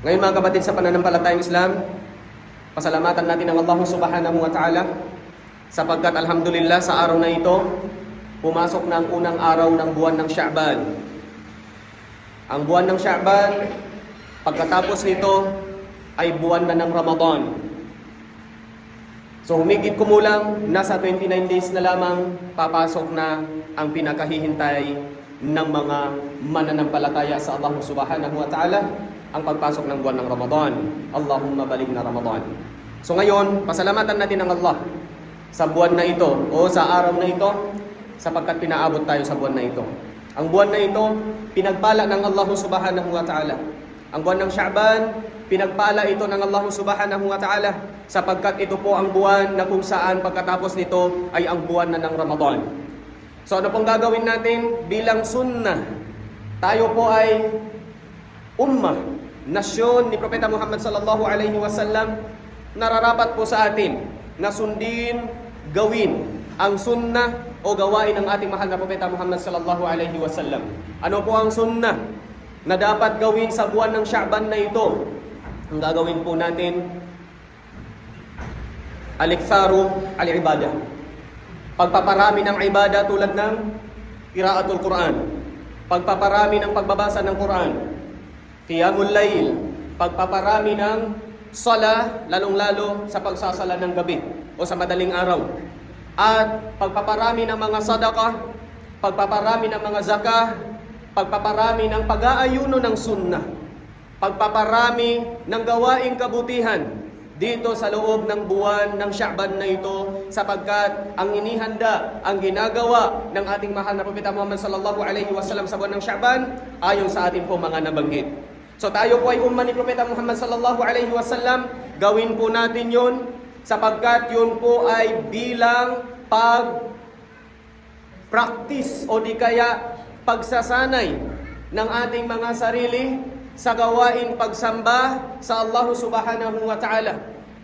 Ngayon mga kapatid, sa pananampalatayang Islam, pasalamatan natin ang Allah subhanahu wa ta'ala sapagkat alhamdulillah sa araw na ito, pumasok na ang unang araw ng buwan ng Sha'ban. Ang buwan ng Sha'ban, pagkatapos nito ay buwan na ng Ramadan. So humigit kumulang, nasa 29 days na lamang papasok na ang pinakahihintay ng mga mananampalataya sa Allah subhanahu wa ta'ala, ang pagpasok ng buwan ng Ramadan. Allahumma baligh na Ramadan. So ngayon, pasalamatan natin ang Allah sa buwan na ito o sa araw na ito sapagkat pinaabot tayo sa buwan na ito. Ang buwan na ito, pinagpala ng Allah subhanahu wa ta'ala. Ang buwan ng Sha'ban, pinagpala ito ng Allah subhanahu wa ta'ala sapagkat ito po ang buwan na kung saan pagkatapos nito ay ang buwan na ng Ramadan. So ano pong gagawin natin bilang sunnah? Tayo po ay ummah, nasyon ni Propeta Muhammad sallallahu alaihi wasallam, nararapat po sa atin na sundin, gawin ang sunnah o gawain ng ating mahal na Propeta Muhammad sallallahu alaihi wasallam. Ano po ang sunnah na dapat gawin sa buwan ng Sha'ban na ito? Ang gagawin po natin, al-iktharu al-ibadah. Pagpaparami ng ibadah tulad ng qiraatul Quran, pagpaparami ng pagbabasa ng Quran, qiyamul layl, pagpaparami ng sala, lalong-lalo sa pagsasala ng gabi o sa madaling araw, at pagpaparami ng mga sadaqah, pagpaparami ng mga zakah, pagpaparami ng pag-aayuno ng sunnah, pagpaparami ng gawaing kabutihan dito sa loob ng buwan ng Sha'ban na ito sapagkat ang inihanda, ang ginagawa ng ating mahal na Propeta Muhammad sallallahu alaihi wasallam sa buwan ng Sha'ban ayon sa ating po mga nabanggit. So tayo po ay umma ni Propeta Muhammad sallallahu alaihi wasallam, gawin po natin yun sapagkat yun po ay bilang pag-practice o di kaya pagsasanay ng ating mga sarili sa gawain pagsamba sa Allah subhanahu wa ta'ala.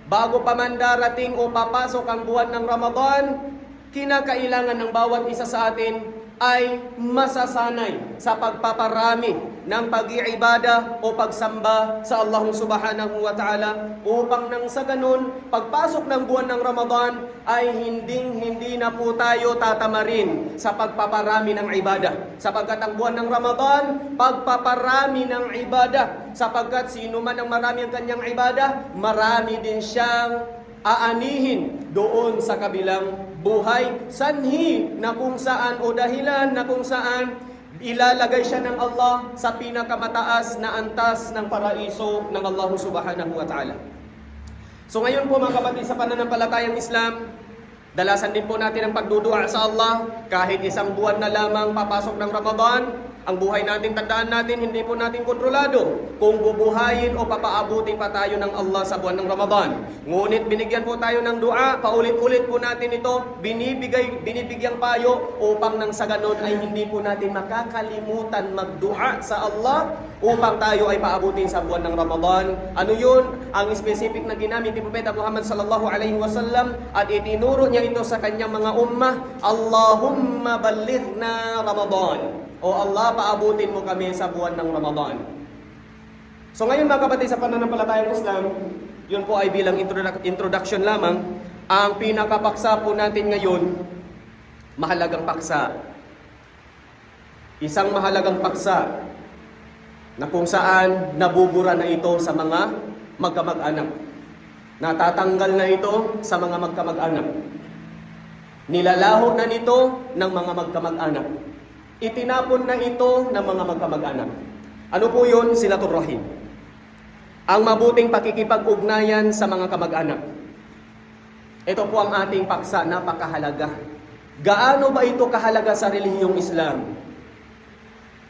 Bago pa man darating o papasok ang buwan ng Ramadan, kinakailangan ng bawat isa sa atin ay masasanay sa pagpaparami ng pag-iibada o pagsamba sa Allah subhanahu wa ta'ala upang nang sa ganun, pagpasok ng buwan ng Ramadan ay hindi na po tayo tatamarin sa pagpaparami ng ibada. Sapagkat ang buwan ng Ramadan, pagpaparami ng ibada. Sapagkat sino man ang marami ang kanyang ibada, marami din siyang aanihin doon sa kabilang buhay, sanhi na kung saan o dahilan na kung saan ilalagay siya ng Allah sa pinakamataas na antas ng paraiso ng Allah subhanahu wa ta'ala. So ngayon po mga kapatid, sa pananampalatayang Islam, dalasan din po natin ang pagdudua sa Allah kahit isang buwan na lamang papasok ng Ramadan. Ang buhay natin, tandaan natin, hindi po natin kontrolado kung bubuhayin o papaabutin pa tayo ng Allah sa buwan ng Ramadan. Ngunit binigyan po tayo ng dua, paulit-ulit po natin ito, binibigyang payo upang nang sa ganon ay hindi po natin makakalimutan magdua sa Allah upang tayo ay paabutin sa buwan ng Ramadan. Ano yun? Ang specific na ginamit ni Propeta Muhammad sallallahu alaihi wasallam at itinuro niya ito sa kanyang mga ummah, Allahumma ballighna Ramadan. O Allah, paabutin mo kami sa buwan ng Ramadan. So ngayon mga kapatid, sa pananampalatayang Islam, yun po ay bilang introduction lamang. Ang pinakapaksa po natin ngayon, mahalagang paksa. Isang mahalagang paksa na kung saan nabubura na ito sa mga magkamag-anak. Natatanggal na ito sa mga magkamag-anak. Nilalaho na nito ng mga magkamag-anak. Itinapon na ito ng mga magkamag-anak. Ano po yun? Silatul Rahim. Ang mabuting pakikipag-ugnayan sa mga kamag-anak. Ito po ang ating paksa, napakahalaga. Gaano ba ito kahalaga sa relihiyong Islam?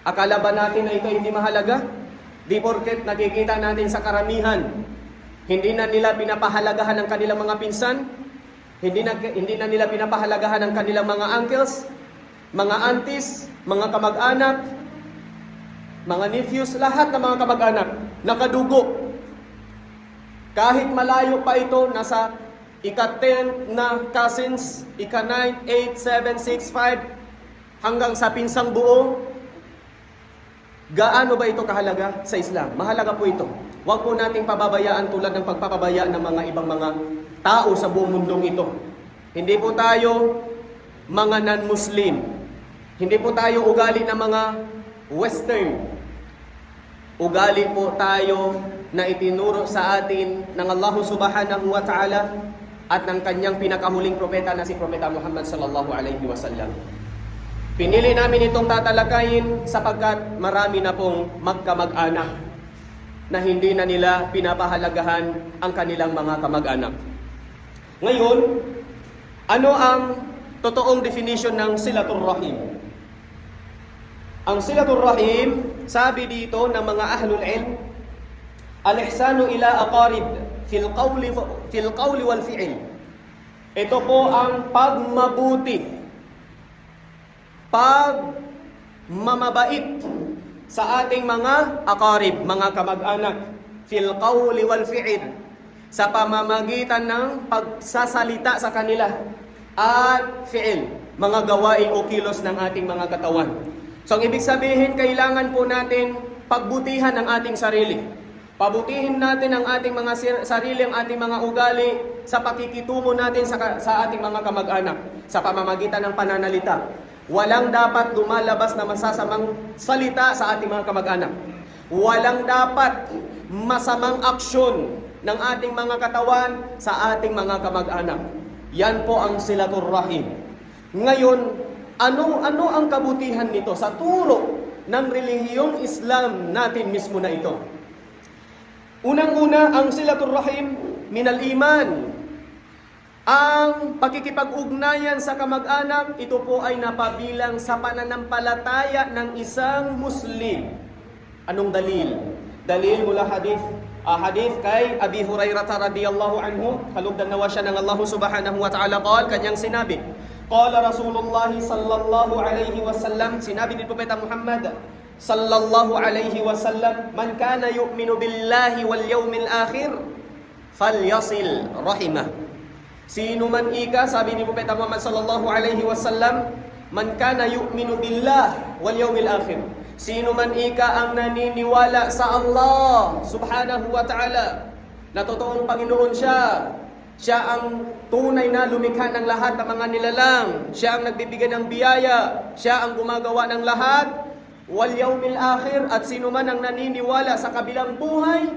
Akala ba natin na ito hindi mahalaga? Di porket nakikita natin sa karamihan, hindi na nila pinapahalagahan ang kanilang mga pinsan, hindi na nila pinapahalagahan ang kanilang mga uncles, mga aunties, mga kamag-anak, mga nephews, lahat ng mga kamag-anak, nakadugo. Kahit malayo pa ito, nasa ika-10 na cousins, ika-9, 8, 7, 6, 5, hanggang sa pinsang buo, Gaano ba ito kahalaga sa Islam? Mahalaga po ito. Huwag po nating pababayaan tulad ng pagpapabaya ng mga ibang mga tao sa buong mundong ito. Hindi po tayo mga non-Muslim. Hindi po tayo ugali ng mga Western. Ugali po tayo na itinuro sa atin ng Allah Subhanahu wa Ta'ala at ng kanyang pinakahuling propeta na si Propeta Muhammad sallallahu alaihi wasallam. Pinili namin itong tatalakayin sapagkat marami na pong magkamag-anak na hindi na nila pinapahalagahan ang kanilang mga kamag-anak. Ngayon, ano ang totoong definition ng silatur rahim? Ang silatur rahim, sabi dito ng mga ahlul ilm, al-ihsanu ila aqarib fil qawli wal fi'l. Ito po ang pagmabuti, pagmamabait sa ating mga aqarib, mga kamag-anak, fil qawli wal fi'l, sa pamamagitan ng pagsasalita sa kanila at fi'l, mga gawain o kilos ng ating mga katawan. So ang ibig sabihin, kailangan po natin pagbutihan ang ating sarili. Pabutihin natin ang ating mga sarili, ang ating mga ugali sa pakikitungo natin sa ating mga kamag-anak sa pamamagitan ng pananalita. Walang dapat lumalabas na masasamang salita sa ating mga kamag-anak. Walang dapat masamang aksyon ng ating mga katawan sa ating mga kamag-anak. Yan po ang silatur rahim. Ngayon, ano ang kabutihan nito sa turo ng relihiyong Islam natin mismo na ito? Unang-una, ang silatur rahim minal iman. Ang pakikipag-ugnayan sa kamag-anak, ito po ay napabilang sa pananampalataya ng isang Muslim. Anong dalil? Dalil mula hadith kay Abi Hurairah radhiyallahu anhu, kalugdan nawa siya ng Allah Subhanahu wa Ta'ala, kanyang sinabi, qala Rasulullah sallallahu alaihi wasallam, sinabi ni Propeta Muhammad sallallahu alaihi wasallam, man kana yu'minu billahi wal yawmil akhir falyasil rahimah. Sino man ika, sabi ni Propeta Muhammad sallallahu alaihi wasallam, man kana yu'minu billah wal yawmil akhir. Sino man ika ang naniniwala sa Allah Subhanahu wa Ta'ala, na totoong Panginoon siya. Siya ang tunay na lumikha ng lahat ng mga nilalang. Siya ang nagbibigay ng biyaya. Siya ang gumagawa ng lahat. Wal yawmil akhir, at sino man ang naniniwala sa kabilang buhay,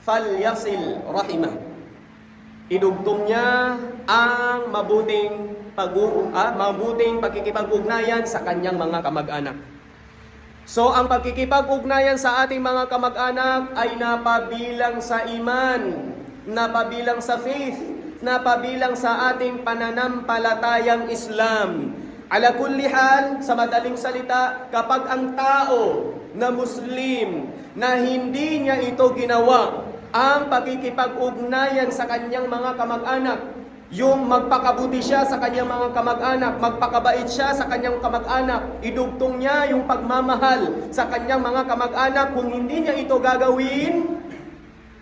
falyasil rahimah. Idugtong niya ang mabuting pakikipag-ugnayan sa kanyang mga kamag-anak. So, ang pakikipag-ugnayan sa ating mga kamag-anak ay napabilang sa iman, napabilang sa faith, napabilang sa ating pananampalatayang Islam. Ala kulli hal, sa madaling salita, kapag ang tao na Muslim na hindi niya ito ginawa, ang pakikipag-ugnayan sa kanyang mga kamag-anak, yung magpakabuti siya sa kanyang mga kamag-anak, magpakabait siya sa kanyang kamag-anak, idugtong niya yung pagmamahal sa kanyang mga kamag-anak, kung hindi niya ito gagawin,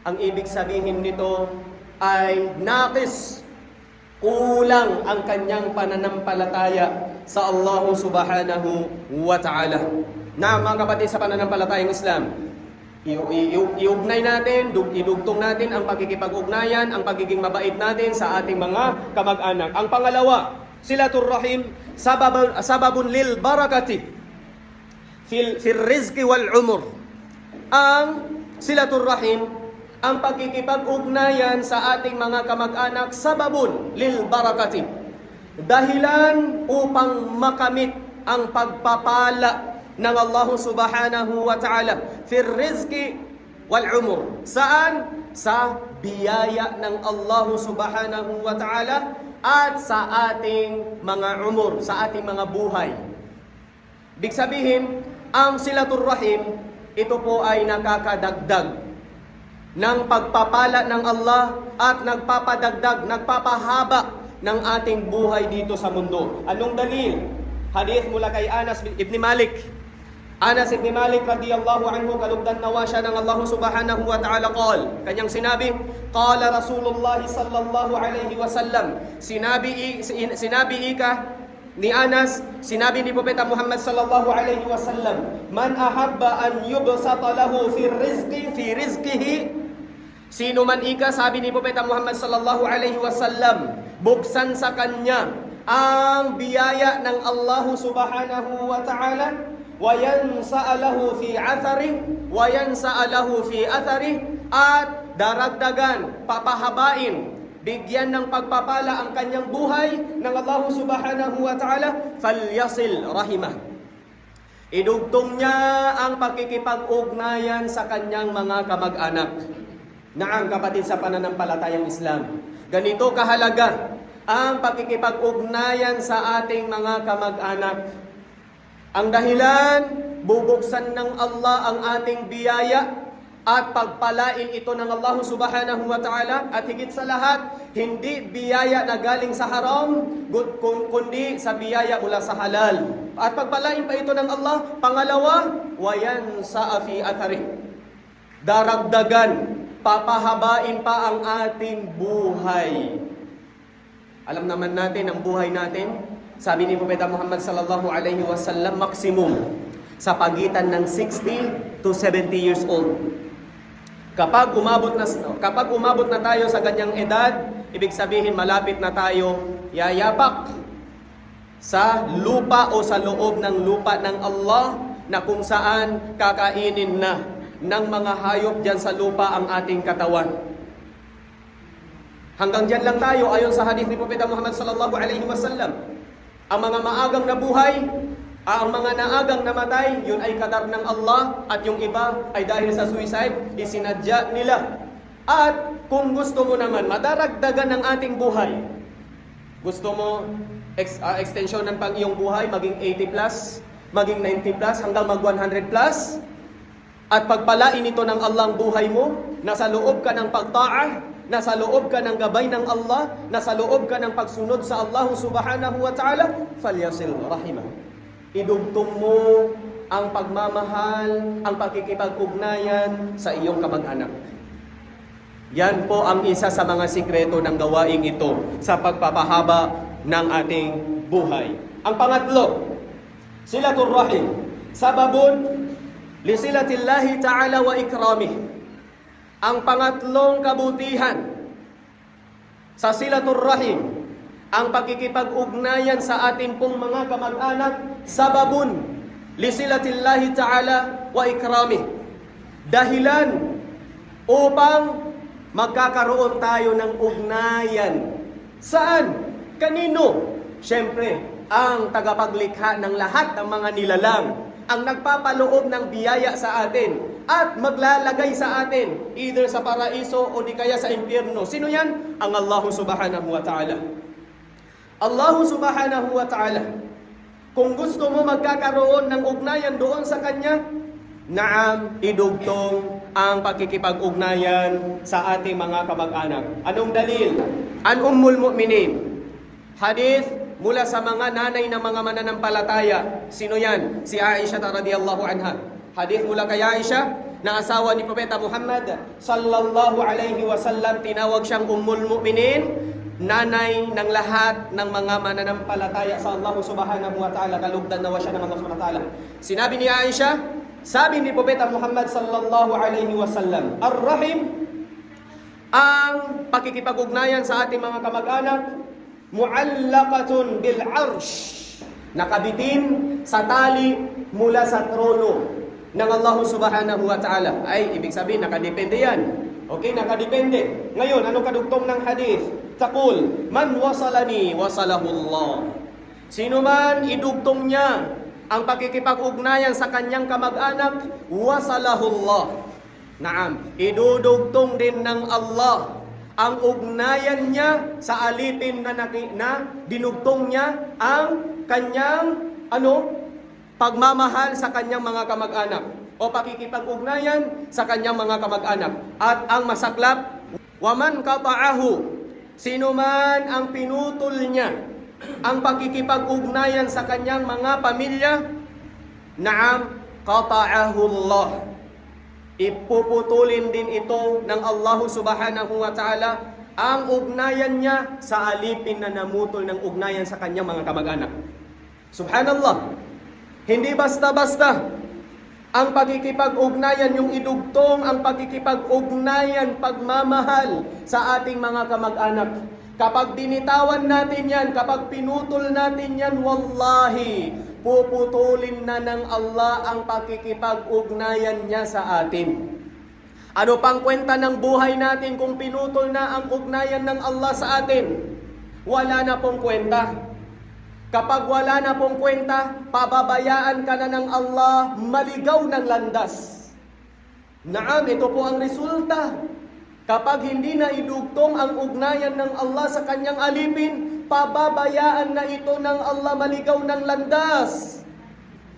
ang ibig sabihin nito ay naqis, kulang ang kanyang pananampalataya sa Allah Subhanahu wa Ta'ala. Na mga kapatid, sa pananampalatayang Islam, iugnay natin, idugtong natin ang pagkikipag-ugnayan, ang pagiging mabait natin sa ating mga kamag-anak. Ang pangalawa, silatur rahim, sababun lil barakati fil rizqi wal umur. Ang silatur rahim, ang pagkikipag-ugnayan sa ating mga kamag-anak, sababun lil barakati, dahilan upang makamit ang pagpapala ng Allah Subhanahu wa Ta'ala fir rizqi wal umur. Saan? Sa biyaya ng Allah Subhanahu wa Ta'ala at sa ating mga umur, sa ating mga buhay. Ibig sabihin, ang silatur rahim, ito po ay nakakadagdag ng pagpapala ng Allah at nagpapadagdag, nagpapahaba ng ating buhay dito sa mundo. Anong dalil? Hadith mula kay Anas ibn Malik. Anas ibn Malik radhiyallahu anhu, kalugdan nawa siya ng Allah Subhanahu wa Ta'ala, kanyang sinabi, qala Rasulullah sallallahu alaihi wasallam, sinabi ika ni Anas, sinabi ni Propeta Muhammad sallallahu alaihi wasallam, "Man ahabba an yubsata lahu fi rizqihi." Sino man ika, sabi ni Propeta Muhammad sallallahu alaihi wasallam, buksan sa kanya ang biyaya ng Allah subhanahu wa ta'ala, wa yansa'alahu fi athari, at daragdagan, papahabain, bigyan ng pagpapala ang kanyang buhay ng Allah subhanahu wa ta'ala, falyasil rahimah. Idugtong niya ang pakikipag-ugnayan sa kanyang mga kamag-anak. Naang kapatid sa pananampalatayang Islam, ganito kahalaga ang pakikipag-ugnayan sa ating mga kamag-anak. Ang dahilan, bubuksan ng Allah ang ating biyaya at pagpalain ito ng Allah subhanahu wa ta'ala, at higit sa lahat, hindi biyaya na galing sa haram, kundi sa biyaya mula sa halal. At pagpalain pa ito ng Allah. Pangalawa, wayan sa fi athari, daragdagan, papahabain pa ang ating buhay. Alam naman natin ang buhay natin, sabi ni Propeta Muhammad sallallahu alaihi wasallam, maximum sa pagitan ng 60 to 70 years old. Kapag umabot na tayo sa ganyang edad, ibig sabihin malapit na tayo yayapak sa lupa o sa loob ng lupa ng Allah, na kung saan kakainin na ng mga hayop diyan sa lupa ang ating katawan. Hanggang diyan lang tayo ayon sa hadith ni Propeta Muhammad sallallahu alaihi wasallam. Ang mga maagang nabuhay, ang mga naagang namatay, yun ay kadar ng Allah, at yung iba ay dahil sa suicide, isinadya nila. At kung gusto mo naman madaragdagan ng ating buhay, gusto mo extension ng pang iyong buhay, maging 80 plus, maging 90 plus, hanggang mag 100 plus, at pagpalain ito ng Allah ang buhay mo, nasa loob ka ng pagta'a, nasa loob ka ng gabay ng Allah, nasa loob ka ng pagsunod sa Allah subhanahu wa ta'ala, falyasil rahimah. Idugtong mo ang pagmamahal, ang pakikipag-ugnayan sa iyong kamag-anak. Yan po ang isa sa mga sikreto ng gawaing ito sa pagpapahaba ng ating buhay. Ang pangatlo, silatul rahim, sababun li silatillahi ta'ala wa ikramih. Ang pangatlong kabutihan sa silatul rahim, ang pakikipag-ugnayan sa ating pong mga kamag-anak, sababun li silatillahi ta'ala wa ikramih. Dahilan upang magkakaroon tayo ng ugnayan. Saan? Kanino? Siyempre, ang tagapaglikha ng lahat ng mga nilalang, ang nagpapaloob ng biyaya sa atin at maglalagay sa atin either sa paraiso o di kaya sa impyerno. Sino yan? Ang Allah subhanahu wa ta'ala. Allah subhanahu wa ta'ala. Kung gusto mo magkakaroon ng ugnayan doon sa Kanya, naam, idugtong ang pakikipag-ugnayan sa ating mga kamag-anak. Anong dalil? An Ummul Mu'minin, hadith mula sa mga nanay ng mga mananampalataya. Sino yan? Si Aisha radhiyallahu anha. Hadith mula kay Aisha, na asawa ni Propeta Muhammad sallallahu alaihi wasallam. Tinawag siyang Ummul Mu'minin, nanay ng lahat ng mga mananampalataya sa Allah subhanahu wa ta'ala. Kalugdan nawa siya ng Allah subhanahu wa ta'ala. Sinabi ni Aisha, sabi ni Propeta Muhammad sallallahu alaihi wasallam, ar-rahim, ang pakikipag-ugnayan sa ating mga kamag-anak, mu'allaqatun bil arsh, nakabitin sa tali mula sa trono ng Allah subhanahu wa ta'ala. Ay, ibig sabihin, nakadepende yan. Okay, nakadepende. Ngayon, anong kadugtong ng hadith? Taqul, man wasalani, wasalahu Allah. Sino man idugtong niya ang pakikipag-ugnayan sa kanyang kamag-anak, wasalahu Allah. Naam, idudugtong din ng Allah ang ugnayan niya sa alipin na dinugtong niya ang kanyang pagmamahal sa kanyang mga kamag-anak o pakikipag-ugnayan sa kanyang mga kamag-anak. At ang masaklap, waman qata'ahu, sino man ang pinutol niya ang pakikipag-ugnayan sa kanyang mga pamilya, naam, qata'ahu Allah. Ipuputulin din ito ng Allah subhanahu wa ta'ala ang ugnayan niya sa alipin na namutol ng ugnayan sa kanyang mga kamag-anak. Subhanallah, hindi basta-basta ang pagkikipag-ugnayan, yung idugtong ang pagkikipag-ugnayan, pagmamahal sa ating mga kamag-anak. Kapag binitawan natin yan, kapag pinutol natin yan, wallahi, puputulin na ng Allah ang pagkikipag-ugnayan niya sa atin. Ano pang kwenta ng buhay natin kung pinutol na ang ugnayan ng Allah sa atin? Wala na pong kwenta. Kapag wala na pong kwenta, pababayaan ka na ng Allah, maligaw ng landas. Naam, ito po ang resulta. Kapag hindi na idugtong ang ugnayan ng Allah sa kanyang alipin, pababayaan na ito ng Allah, maligaw ng landas.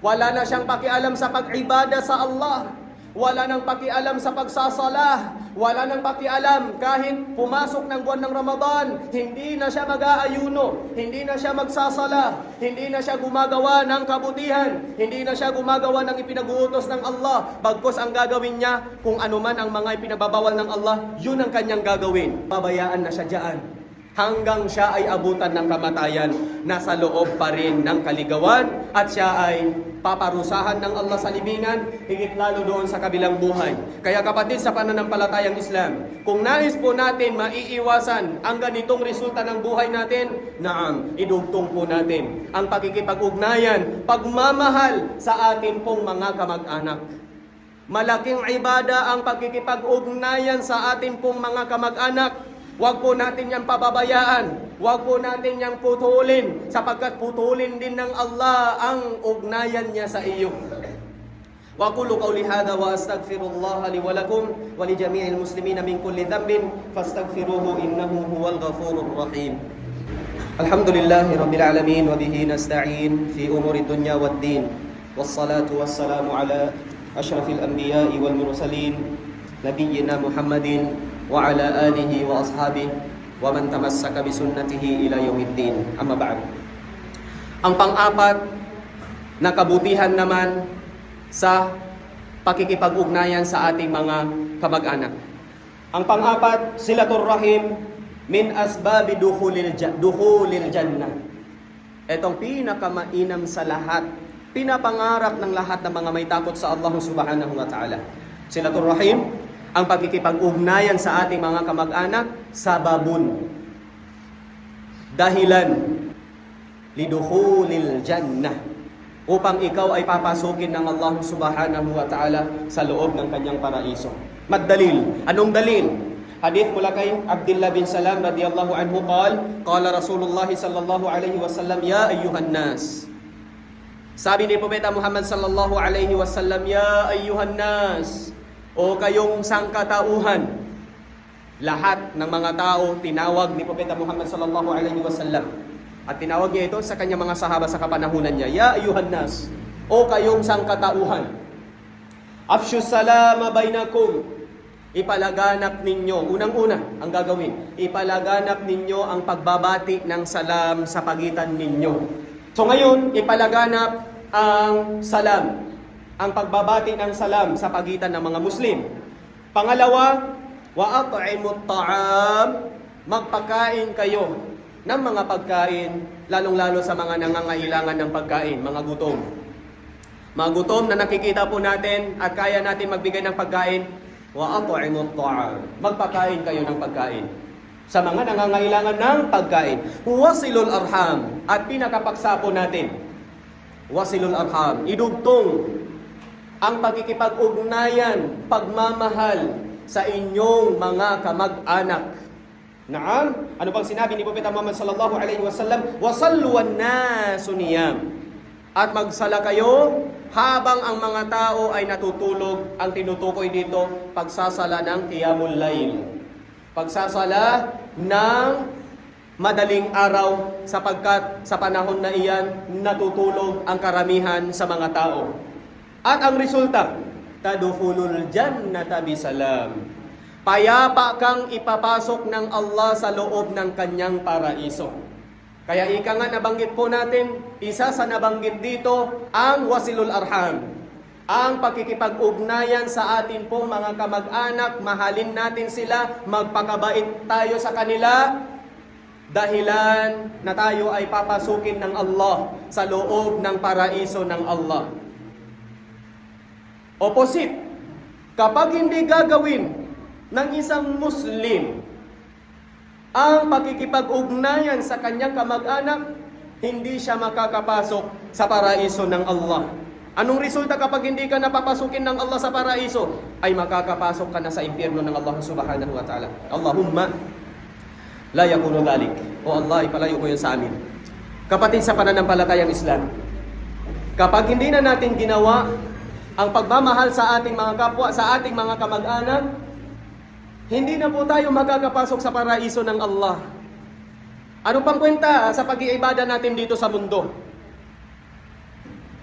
Wala na siyang pakialam sa pag-ibada sa Allah. Wala nang pakialam sa pagsasalah. Wala nang pakialam kahit pumasok ng buwan ng Ramadan, hindi na siya mag-aayuno, hindi na siya magsasala, hindi na siya gumagawa ng kabutihan, hindi na siya gumagawa ng ipinag-uutos ng Allah. Bagkus ang gagawin niya, kung ano man ang mga ipinagbabawal ng Allah, yun ang kanyang gagawin. Pabayaan na siya diyan hanggang siya ay abutan ng kamatayan, nasa loob pa rin ng kaligawan, at siya ay paparusahan ng Allah sa libingan, higit lalo doon sa kabilang buhay. Kaya kapatid sa pananampalatayang Islam, kung nais po natin maiiwasan ang ganitong resulta ng buhay natin, naam, idugtong po natin ang pagkikipag-ugnayan, pagmamahal sa atin pong mga kamag-anak. Malaking ibada ang pagkikipag-ugnayan sa atin pong mga kamag-anak. Huwag po natin yang pababayaan. Huwag po natin yang putulin, sapagkat putulin din ng Allah ang ugnayan niya sa iyo. Wa qulu qawli hadha wa astaghfirullah li wa lakum wa li jami'il muslimina min kulli dhanbin fastaghfiruhu innahu huwal ghafurur rahim. Alhamdulillahi rabbil alamin wa bihi nasta'in fi umuri dunya waddin. Wassalatu wassalamu ala asyrafil anbiya'i wal mursalin nabiyyina Muhammadin wa ala alihi wa ashabihi wa man tamassaka bi sunnatihi ila yaumiddin. Amma ba'd. Ang pang-apat na kabutihan naman sa pakikipag-ugnayan sa ating mga kamag-anak. Ang pang-apat, silatur rahim min asbabi dukhulil jannah. Itong pinakamainam sa lahat, pinapangarap ng lahat ng mga may takot sa Allah subhanahu wa ta'ala. Silatur rahim, ang pagkikipag-ugnayan sa ating mga kamag-anak, sababun, dahilan, lidukhulil jannah, upang ikaw ay papasukin ng Allah subhanahu wa ta'ala sa loob ng kanyang paraiso. Maddalil. Anong dalil? Hadith mula kay Abdullah bin Salam radiyallahu anhu qala Rasulullah sallallahu alaihi wasallam, ya ayyuhan nas. Sabi ni Propeta Muhammad sallallahu alaihi wasallam, ya ayyuhan nas, o kayong sangkatauhan. Lahat ng mga tao tinawag ni Propeta Muhammad sallallahu alaihi wasallam. At tinawag niya ito sa kanyang mga sahaba sa kapanahunan niya, ya ayyuhan nas, o kayong sangkatauhan. Afshu salama bainakum. Ipalaganap ninyo, unang-una ang gagawin, ipalaganap ninyo ang pagbabati ng salam sa pagitan ninyo. So ngayon, ipalaganap ang salam, ang pagbabati ng salam sa pagitan ng mga Muslim. Pangalawa, wa at'imut ta'am, magpakain kayo ng mga pagkain, lalong-lalo sa mga nangangailangan ng pagkain, mga gutom. Mga gutom na nakikita po natin at kaya natin magbigay ng pagkain, wa at'imut ta'am, magpakain kayo ng pagkain sa mga nangangailangan ng pagkain. Wasilul arham, at pinakapaksa po natin, wasilul arham, idugtong ang pagkikipag-ugnayan, pagmamahal sa inyong mga kamag-anak. Naam, ano bang sinabi ni Propeta Muhammad sallallahu alaihi wasallam? Wasallu wan-nasu niyam. At magsala kayo habang ang mga tao ay natutulog. Ang tinutukoy dito, pagsasala ng qiyamul layl. Pagsasala ng madaling araw, sapagkat sa panahon na iyan natutulog ang karamihan sa mga tao. At ang resulta, tadkhulul jannata bisalam. Payapa kang ipapasok ng Allah sa loob ng kanyang paraiso. Kaya ika nga nabanggit po natin, isa sa nabanggit dito ang wasilul arham, ang pakikipag-ugnayan sa atin pong mga kamag-anak. Mahalin natin sila, magpakabait tayo sa kanila, dahilan na tayo ay papasukin ng Allah sa loob ng paraiso ng Allah. Opposite, kapag hindi gagawin ng isang Muslim ang pakikipag-ugnayan sa kanyang kamag-anak, hindi siya makakapasok sa paraiso ng Allah. Anong resulta kapag hindi ka napapasukin ng Allah sa paraiso? Ay makakapasok ka na sa impyerno ng Allah subhanahu wa ta'ala. Allahumma la yakunu dhalik. O Allah, ipalayo mo yun sa amin. Kapatid sa pananampalatayang Islam, kapag hindi na natin ginawa ang pagmamahal sa ating mga kapwa, sa ating mga kamag-anak, hindi na po tayo makakapasok sa paraiso ng Allah. Ano pang kwenta sa pag-iibada natin dito sa mundo?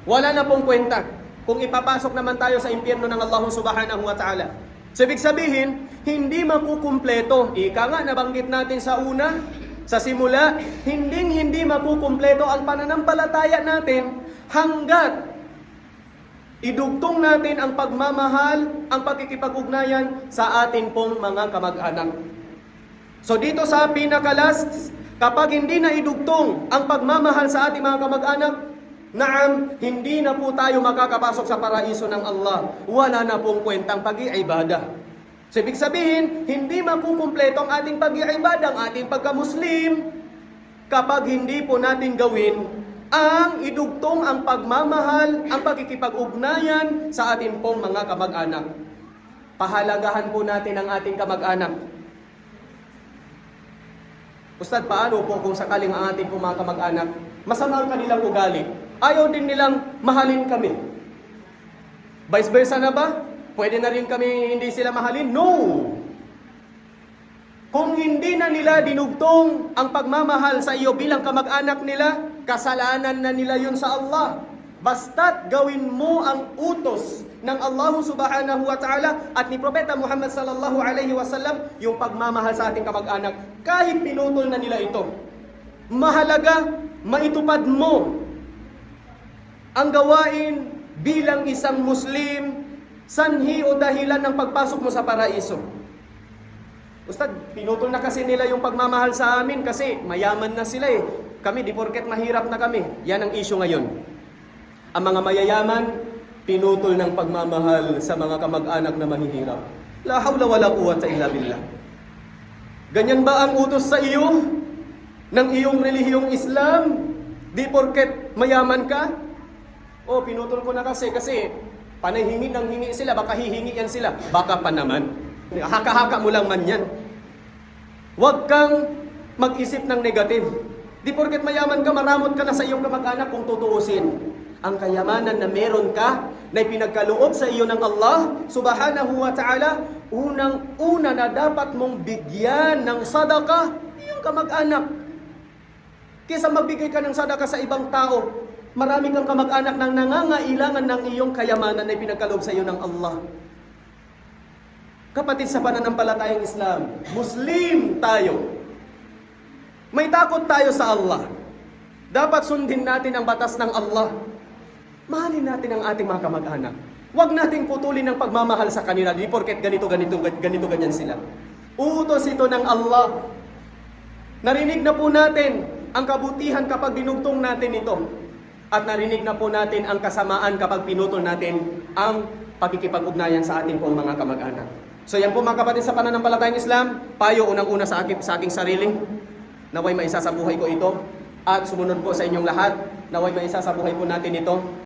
Wala na pong kwenta kung ipapasok naman tayo sa impyerno ng Allah subhanahu wa ta'ala. So, ibig sabihin, hindi makukumpleto. Ika nga, nabanggit natin sa una, sa simula, hindi makukumpleto ang pananampalataya natin hanggat idugtong natin ang pagmamahal, ang pakikipag-ugnayan sa ating pong mga kamag-anak. So dito sa pinaka-last, kapag hindi na idugtong ang pagmamahal sa ating mga kamag-anak, naam, hindi na po tayo makakapasok sa paraiso ng Allah. Wala na pong kwentang pag-iibada. So ibig sabihin, hindi makukumpleto ang ating pag-iibada, ang ating pagka-Muslim, kapag hindi po natin gawin ang idugtong ang pagmamahal, ang pakikipag-ugnayan sa ating pong mga kamag-anak. Pahalagahan po natin ang ating kamag-anak. Ustad, paano po kung sakaling ang ating pong mga kamag-anak, masama ang kanilang ugali, ayaw din nilang mahalin kami? Vice versa na ba? Pwede na rin kami hindi sila mahalin? No! Kung hindi na nila dinugtong ang pagmamahal sa iyo bilang kamag-anak nila, kasalanan na nila yun sa Allah. Basta't gawin mo ang utos ng Allah subhanahu wa ta'ala at ni Propeta Muhammad sallallahu alaihi wasallam, yung pagmamahal sa ating kamag-anak, kahit pinutol na nila ito. Mahalaga, maitupad mo ang gawain bilang isang Muslim, sanhi o dahilan ng pagpasok mo sa paraiso. Ustad, pinutol na kasi nila yung pagmamahal sa amin kasi mayaman na sila eh. Kami, di porket mahirap na kami. Yan ang issue ngayon. Ang mga mayayaman, pinutol ng pagmamahal sa mga kamag-anak na mahihirap. La hawla wala quwwata illa billah. Ganyan ba ang utos sa iyo ng iyong relihiyong Islam? Di porket mayaman ka? O, pinutol ko na kasi panay hingi ng hingi sila, baka hihingi yan sila. Baka pa naman. Haka-haka mo lang man yan. Huwag kang mag-isip ng negative. Di porket mayaman ka, maramot ka na sa iyong kamag-anak kung tutuusin. Ang kayamanan na meron ka, na pinagkaloob sa iyo ng Allah subhanahu wa ta'ala, unang-una na dapat mong bigyan ng sadaka, iyong kamag-anak. Kaysa magbigay ka ng sadaka sa ibang tao, marami kang kamag-anak nang nangangailangan ng iyong kayamanan na pinagkaloob sa iyo ng Allah. Kapatid sa pananampalatayang Islam, Muslim tayo. May takot tayo sa Allah. Dapat sundin natin ang batas ng Allah. Mahalin natin ang ating mga kamag-anak. Huwag nating putulin ang pagmamahal sa kanila. Di porket ganito, ganyan sila. Utos ito ng Allah. Narinig na po natin ang kabutihan kapag dinugtong natin ito. At narinig na po natin ang kasamaan kapag pinutol natin ang pakikipag-ugnayan sa ating pong mga kamag-anak. So yan po mga kapatid sa pananampalatayang Islam, payo unang-una sa aking sarili, naway maisa sa buhay ko ito, at sumunod po sa inyong lahat, naway maisa sa buhay po natin ito.